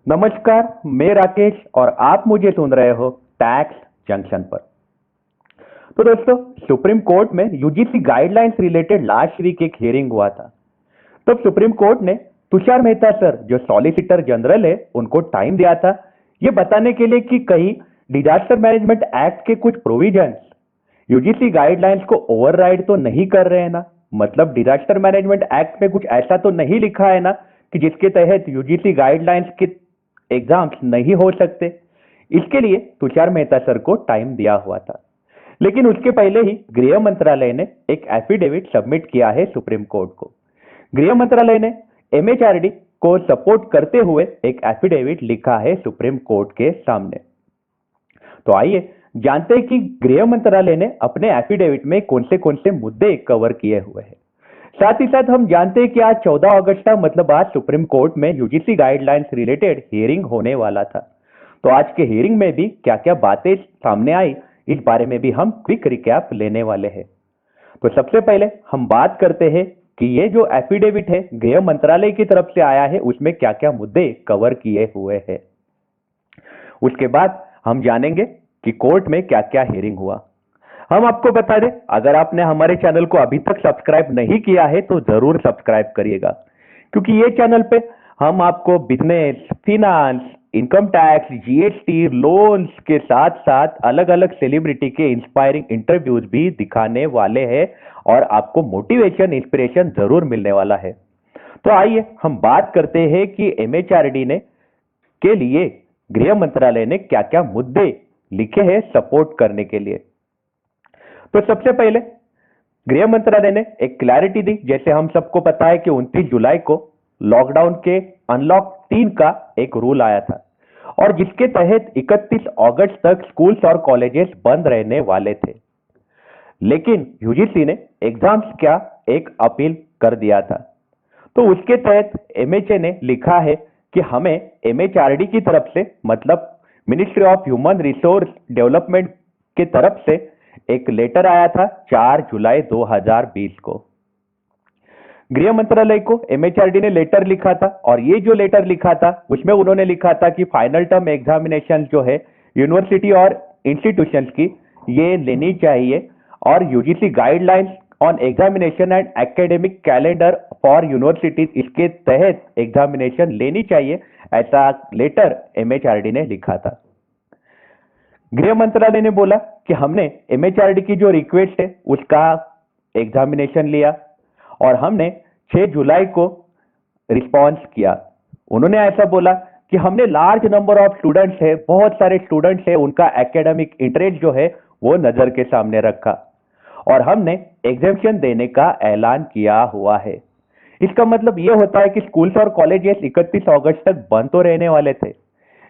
नमस्कार, मैं राकेश और आप मुझे सुन रहे हो टैक्स जंक्शन पर। तो दोस्तों, सुप्रीम कोर्ट में UGC guidelines related last week एक हियरिंग हुआ था। तब सुप्रीम कोर्ट ने तुषार मेहता सर, जो सॉलिसिटर जनरल है, उनको टाइम दिया था ये बताने के लिए कि कहीं डिजास्टर मैनेजमेंट एक्ट के कुछ प्रोविजंस यूजीसी गाइडलाइंस को ओवरराइड तो नहीं कर रहे हैं ना। मतलब डिजास्टर मैनेजमेंट एक्ट में कुछ ऐसा तो नहीं लिखा है ना कि जिसके तहत यूजीसी गाइडलाइंस के एग्जाम्स नहीं हो सकते। इसके लिए तुषार मेहता सर को टाइम दिया हुआ था। लेकिन उसके पहले ही गृह मंत्रालय ने एक एफिडेविट सबमिट किया है सुप्रीम कोर्ट को। गृह मंत्रालय ने एमएचआरडी को सपोर्ट करते हुए एक एफिडेविट लिखा है सुप्रीम कोर्ट के सामने। तो आइए जानते हैं कि गृह मंत्रालय ने अपने एफिडेविट में कौन से मुद्दे कवर किए हुए हैं। साथ ही साथ हम जानते हैं कि आज 14 अगस्त था, मतलब आज सुप्रीम कोर्ट में यूजीसी गाइडलाइंस रिलेटेड हियरिंग होने वाला था। तो आज के हियरिंग में भी क्या क्या बातें सामने आई, इस बारे में भी हम क्विक रिकैप लेने वाले हैं। तो सबसे पहले हम बात करते हैं कि ये जो एफिडेविट है गृह मंत्रालय की तरफ से आया है, उसमें क्या क्या मुद्दे कवर किए हुए हैं। उसके बाद हम जानेंगे कि कोर्ट में क्या क्या हियरिंग हुआ। हम आपको बता दें, अगर आपने हमारे चैनल को अभी तक सब्सक्राइब नहीं किया है तो जरूर सब्सक्राइब करिएगा, क्योंकि ये चैनल पे हम आपको business, finance, income tax, GST, loans के साथ साथ अलग अलग सेलिब्रिटी के इंस्पायरिंग इंटरव्यूज भी दिखाने वाले हैं और आपको मोटिवेशन, इंस्पिरेशन जरूर मिलने वाला है। तो आइए हम बात करते हैं कि एमएचआरडी ने के लिए गृह मंत्रालय ने क्या क्या मुद्दे लिखे हैं सपोर्ट करने के लिए। तो सबसे पहले गृह मंत्रालय ने एक क्लैरिटी दी। जैसे हम सबको पता है कि 29 जुलाई को लॉकडाउन के अनलॉक 3 का एक रूल आया था और जिसके तहत 31 अगस्त तक स्कूल्स और कॉलेजेस बंद रहने वाले थे। लेकिन यूजीसी ने एग्जाम्स का एक अपील कर दिया था। तो उसके तहत एमएचए ने लिखा है कि हमें एमएचआरडी की तरफ से, मतलब ministry of human resource development की तरफ से एक लेटर आया था 4 जुलाई 2020 को। गृह मंत्रालय को एमएचआरडी ने लेटर लिखा था और ये जो लेटर लिखा था उसमें उन्होंने लिखा था कि फाइनल टर्म एग्जामिनेशन जो है यूनिवर्सिटी और इंस्टीट्यूशंस की, ये लेनी चाहिए और UGC guidelines on examination and academic calendar for universities, इसके तहत एग्जामिनेशन लेनी चाहिए, ऐसा लेटर एमएचआरडी ने लिखा था। गृह मंत्रालय ने बोला कि हमने एमएचआरडी की जो रिक्वेस्ट है उसका एग्जामिनेशन लिया और हमने 6 जुलाई को रिस्पॉन्स किया। उन्होंने ऐसा बोला कि हमने लार्ज नंबर ऑफ स्टूडेंट्स है, बहुत सारे स्टूडेंट्स है, उनका एकेडमिक इंटरेस्ट जो है वो नजर के सामने रखा और हमने एग्जेम्पशन देने का ऐलान किया हुआ है। इसका मतलब यह होता है कि स्कूल्स और कॉलेजेस 31 अगस्त तक बंद तो रहने वाले थे,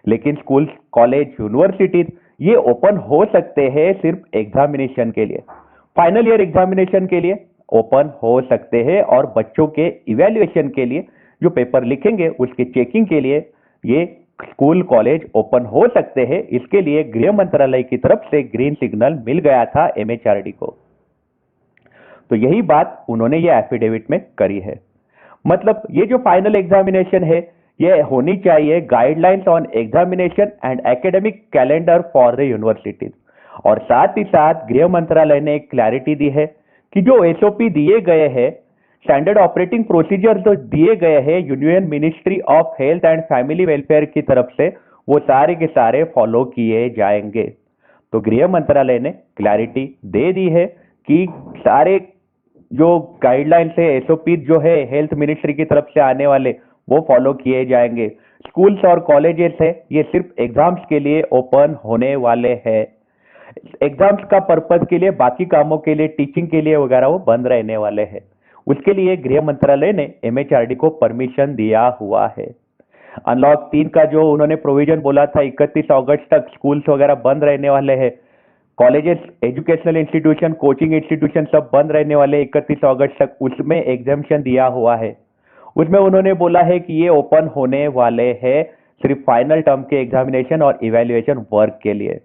लेकिन स्कूल्स, कॉलेज, यूनिवर्सिटीज ये ओपन हो सकते हैं सिर्फ एग्जामिनेशन के लिए, फाइनल ईयर एग्जामिनेशन के लिए ओपन हो सकते हैं और बच्चों के इवैल्यूएशन के लिए जो पेपर लिखेंगे उसके चेकिंग के लिए ये स्कूल, कॉलेज ओपन हो सकते हैं। इसके लिए गृह मंत्रालय की तरफ से ग्रीन सिग्नल मिल गया था एमएचआरडी को। तो यही बात उन्होंने ये एफिडेविट में करी है। मतलब ये जो फाइनल एग्जामिनेशन है ये होनी चाहिए guidelines on examination and academic calendar for the universities. और साथ ही साथ गृह मंत्रालय ने एक क्लैरिटी दी है कि जो एसओपी दिए गए हैं, स्टैंडर्ड ऑपरेटिंग प्रोसीजर जो दिए गए हैं union ministry of health and family welfare की तरफ से, वो सारे के सारे फॉलो किए जाएंगे। तो गृह मंत्रालय ने क्लैरिटी दे दी है कि सारे जो गाइडलाइंस है, एसओपी जो है हेल्थ मिनिस्ट्री की तरफ से आने वाले, वो फॉलो किए जाएंगे। स्कूल्स और कॉलेजेस है ये सिर्फ एग्जाम्स के लिए ओपन होने वाले हैं। एग्जाम्स का पर्पज के लिए, बाकी कामों के लिए, टीचिंग के लिए वगैरह वो बंद रहने वाले हैं। उसके लिए गृह मंत्रालय ने एमएचआरडी को परमिशन दिया हुआ है। अनलॉक 3 का जो उन्होंने प्रोविजन बोला था 31 अगस्त तक स्कूल्स वगैरह बंद रहने वाले हैं, colleges, educational institution, coaching institution सब बंद रहने वाले 31 अगस्त तक, उसमें एग्जाम्शन दिया हुआ है। उसमें उन्होंने बोला है कि ये ओपन होने वाले हैं सिर्फ फाइनल टर्म के एग्जामिनेशन और इवैल्यूएशन वर्क के लिए।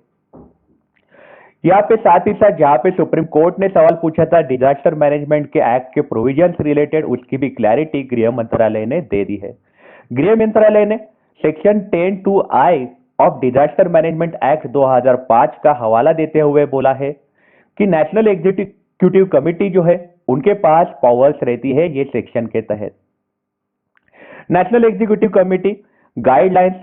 यहाँ पे साथ ही साथ जहाँ पे सुप्रीम कोर्ट ने सवाल पूछा था डिजास्टर मैनेजमेंट के एक्ट के प्रोविजंस रिलेटेड, उसकी भी क्लैरिटी गृह मंत्रालय ने दे दी है। गृह मंत्रालय ने section 10(2)(i) of disaster management act 2005 का हवाला देते हुए बोला है कि नेशनल एग्जीक्यूटिव कमिटी जो है उनके पास पावर्स रहती है ये सेक्शन के तहत। नेशनल एग्जीक्यूटिव कमिटी गाइडलाइंस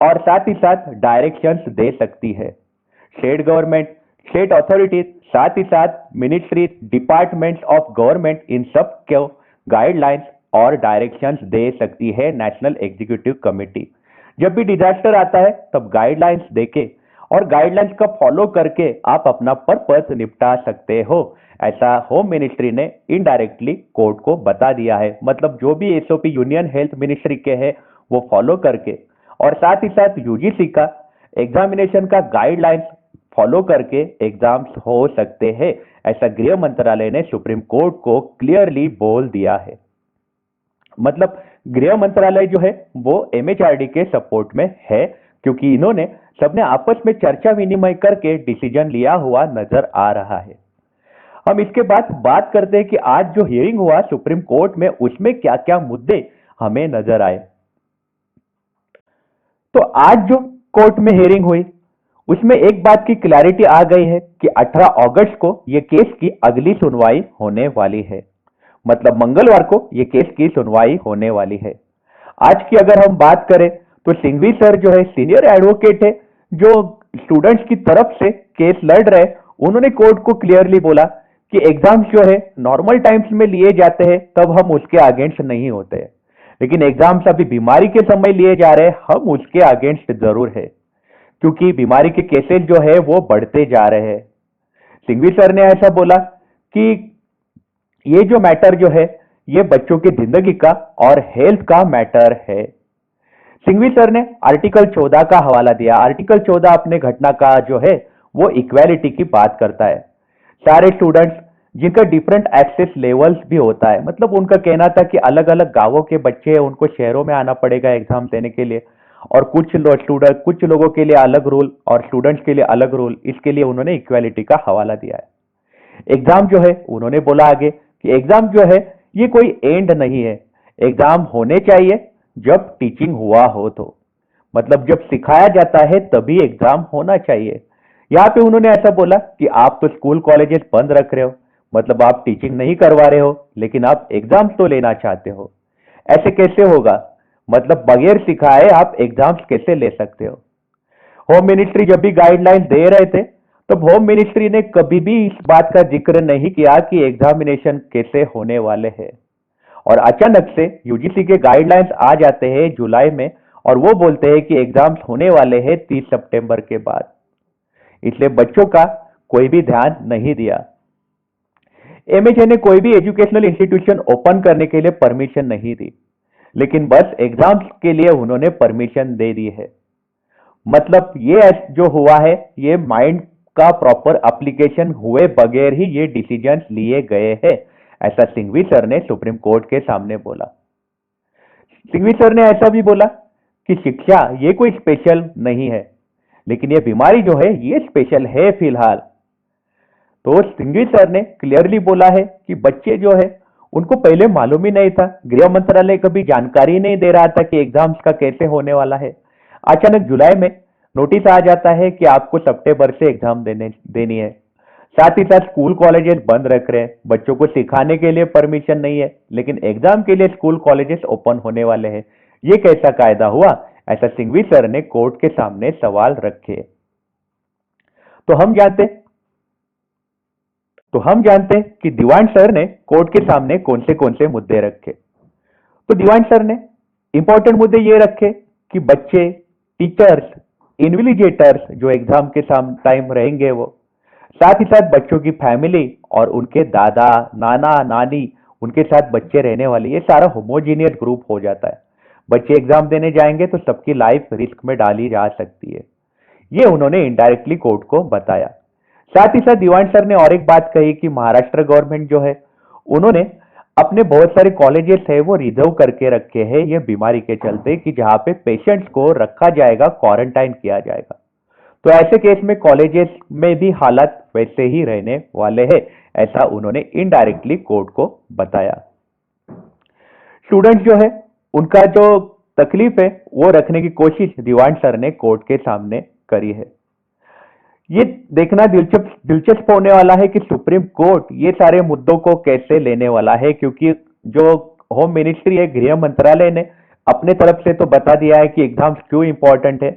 और साथ ही साथ डायरेक्शंस दे सकती है। स्टेट गवर्नमेंट, स्टेट अथॉरिटीज, साथ ही साथ मिनिस्ट्रीज, डिपार्टमेंट्स ऑफ गवर्नमेंट, इन सब को गाइडलाइंस और डायरेक्शंस दे सकती है नेशनल एग्जीक्यूटिव कमिटी। जब भी डिजास्टर आता है तब गाइडलाइंस देके और गाइडलाइंस का फॉलो करके आप अपना पर्पस निपटा सकते हो, ऐसा होम मिनिस्ट्री ने इनडायरेक्टली कोर्ट को बता दिया है। मतलब जो भी एसओपी यूनियन हेल्थ मिनिस्ट्री के है वो फॉलो करके और साथ ही साथ यूजीसी का एग्जामिनेशन का गाइडलाइंस फॉलो करके एग्जाम्स हो सकते हैं, ऐसा गृह मंत्रालय ने सुप्रीम कोर्ट को क्लियरली बोल दिया है। मतलब गृह मंत्रालय जो है वो एमएचआरडी के सपोर्ट में है, क्योंकि इन्होंने सबने आपस में चर्चा विनिमय करके डिसीजन लिया हुआ नजर आ रहा है। हम इसके बाद बात करते हैं कि आज जो हियरिंग हुआ सुप्रीम कोर्ट में उसमें क्या क्या मुद्दे हमें नजर आए। तो आज जो कोर्ट में हियरिंग हुई उसमें एक बात की क्लैरिटी आ गई है कि 18 अगस्त को यह केस की अगली सुनवाई होने वाली है। मतलब मंगलवार को यह केस की सुनवाई होने वाली है। आज की अगर हम बात करें तो सिंघवी सर जो है सीनियर एडवोकेट है, जो स्टूडेंट्स की तरफ से केस लड़ रहे, उन्होंने कोर्ट को क्लियरली बोला कि एग्जाम्स जो है नॉर्मल टाइम्स में लिए जाते हैं तब हम उसके अगेंस्ट नहीं होते हैं, लेकिन एग्जाम्स अभी बीमारी के समय लिए जा रहे हैं, हम उसके अगेंस्ट जरूर है, क्योंकि बीमारी के केसेस जो है वो बढ़ते जा रहे हैं। सिंघवी सर ने ऐसा बोला कि ये जो मैटर जो है ये बच्चों की जिंदगी का और हेल्थ का मैटर है। सिंघवी सर ने आर्टिकल 14 का हवाला दिया। आर्टिकल 14 अपने घटना का जो है वो इक्वालिटी की बात करता है। सारे स्टूडेंट्स जिनका डिफरेंट एक्सेस लेवल्स भी होता है, मतलब उनका कहना था कि अलग अलग गांवों के बच्चे हैं, उनको शहरों में आना पड़ेगा एग्जाम देने के लिए, और कुछ लोगों के लिए अलग रूल और स्टूडेंट्स के लिए अलग रूल, इसके लिए उन्होंने इक्वालिटी का हवाला दिया है। एग्जाम जो है उन्होंने बोला आगे कि एग्जाम जो है ये कोई एंड नहीं है, एग्जाम होने चाहिए जब टीचिंग हुआ हो, तो मतलब जब सिखाया जाता है तभी एग्जाम होना चाहिए। यहाँ पे उन्होंने ऐसा बोला कि आप तो स्कूल कॉलेजेस बंद रख रहे हो, मतलब आप टीचिंग नहीं करवा रहे हो लेकिन आप एग्जाम्स तो लेना चाहते हो, ऐसे कैसे होगा? मतलब बगैर सिखाए आप एग्जाम्स कैसे ले सकते हो? होम मिनिस्ट्री जब भी गाइडलाइंस दे रहे थे तो होम मिनिस्ट्री ने कभी भी इस बात का जिक्र नहीं किया कि एग्जामिनेशन कैसे होने वाले हैं, और अचानक से यूजीसी के गाइडलाइंस आ जाते हैं जुलाई में और वो बोलते हैं कि एग्जाम्स होने वाले हैं 30 सितंबर के बाद। इसलिए बच्चों का कोई भी ध्यान नहीं दिया। एमएचए ने कोई भी एजुकेशनल इंस्टीट्यूशन ओपन करने के लिए परमिशन नहीं दी, लेकिन बस एग्जाम्स के लिए उन्होंने परमिशन दे दी है। मतलब ये जो हुआ है ये माइंड का प्रॉपर एप्लीकेशन हुए बगैर ही ये डिसीजंस लिए गए हैं, ऐसा सिंघवी सर ने सुप्रीम कोर्ट के सामने बोला। सिंघवी सर ने ऐसा भी बोला कि शिक्षा ये कोई स्पेशल नहीं है, लेकिन ये बीमारी जो है ये स्पेशल है फिलहाल। तो सिंघवी सर ने क्लियरली बोला है कि बच्चे जो है उनको पहले मालूम ही नहीं था, गृह मंत्रालय कभी जानकारी नहीं दे रहा था कि एग्जाम्स का कैसे होने वाला है। अचानक जुलाई में नोटिस आ जाता है कि आपको सितंबर से एग्जाम देनी है। साथ ही साथ स्कूल कॉलेजेस बंद रख रहे हैं, बच्चों को सिखाने के लिए परमिशन नहीं है, लेकिन एग्जाम के लिए स्कूल कॉलेजेस ओपन होने वाले हैं। ये कैसा कायदा हुआ? ऐसा सिंघवी सर ने कोर्ट के सामने सवाल रखे। तो हम जानते हैं कि दीवान सर ने कोर्ट के सामने कौन से मुद्दे रखे। तो दीवान सर ने इंपॉर्टेंट मुद्दे ये रखे कि बच्चे, टीचर्स, इन्विजिलेटर्स जो एग्जाम के टाइम रहेंगे वो, साथ ही साथ बच्चों की फैमिली और उनके दादा, नाना, नानी, उनके साथ बच्चे रहने वाले, ये सारा होमोजीनियस ग्रुप हो जाता है। बच्चे एग्जाम देने जाएंगे तो सबकी लाइफ रिस्क में डाली जा सकती है। ये उन्होंने इनडायरेक्टली कोर्ट को बताया। साथ ही साथ दीवान सर ने और एक बात कही कि महाराष्ट्र गवर्नमेंट जो है उन्होंने अपने बहुत सारे कॉलेजेस है वो रिजर्व करके रखे हैं ये बीमारी के चलते, कि जहां पे पेशेंट्स को रखा जाएगा, क्वारंटाइन किया जाएगा। तो ऐसे केस में कॉलेजेस में भी हालात वैसे ही रहने वाले हैं, ऐसा उन्होंने इनडायरेक्टली कोर्ट को बताया। स्टूडेंट्स जो है उनका जो तकलीफ है वो रखने की कोशिश दीवान सर ने कोर्ट के सामने करी है। ये देखना दिलचस्प दिलचस्प होने वाला है कि सुप्रीम कोर्ट ये सारे मुद्दों को कैसे लेने वाला है, क्योंकि जो होम मिनिस्ट्री है, गृह मंत्रालय ने अपने तरफ से तो बता दिया है कि एग्जाम्स क्यों इंपॉर्टेंट है,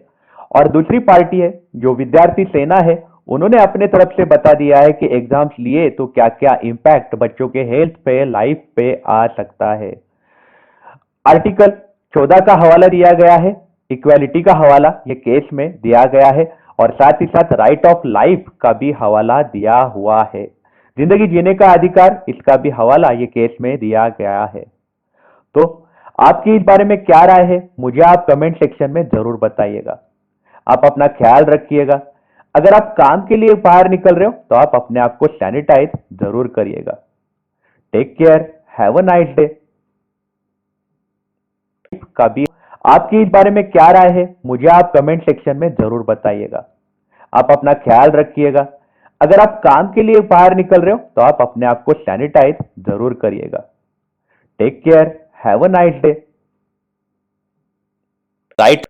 और दूसरी पार्टी है जो विद्यार्थी सेना है, उन्होंने अपने तरफ से बता दिया है कि एग्जाम्स लिए तो क्या क्या इम्पैक्ट बच्चों के हेल्थ पे, लाइफ पे आ सकता है। आर्टिकल 14 का हवाला दिया गया है, इक्वालिटी का हवाला ये केस में दिया गया है, और साथ ही साथ राइट ऑफ लाइफ का भी हवाला दिया हुआ है। जिंदगी जीने का अधिकार, इसका भी हवाला ये केस में दिया गया है। तो आपकी इस बारे में क्या राय है, मुझे आप कमेंट सेक्शन में जरूर बताइएगा। आप अपना ख्याल रखिएगा। अगर आप काम के लिए बाहर निकल रहे हो तो आप अपने आप को सैनिटाइज जरूर करिएगा। Take care, have a nice day. का भी आपकी इस बारे में क्या राय है, मुझे आप कमेंट सेक्शन में जरूर बताइएगा। आप अपना ख्याल रखिएगा। अगर आप काम के लिए बाहर निकल रहे हो तो आप अपने आप को सैनिटाइज जरूर करिएगा। Take care, have a nice day. Right.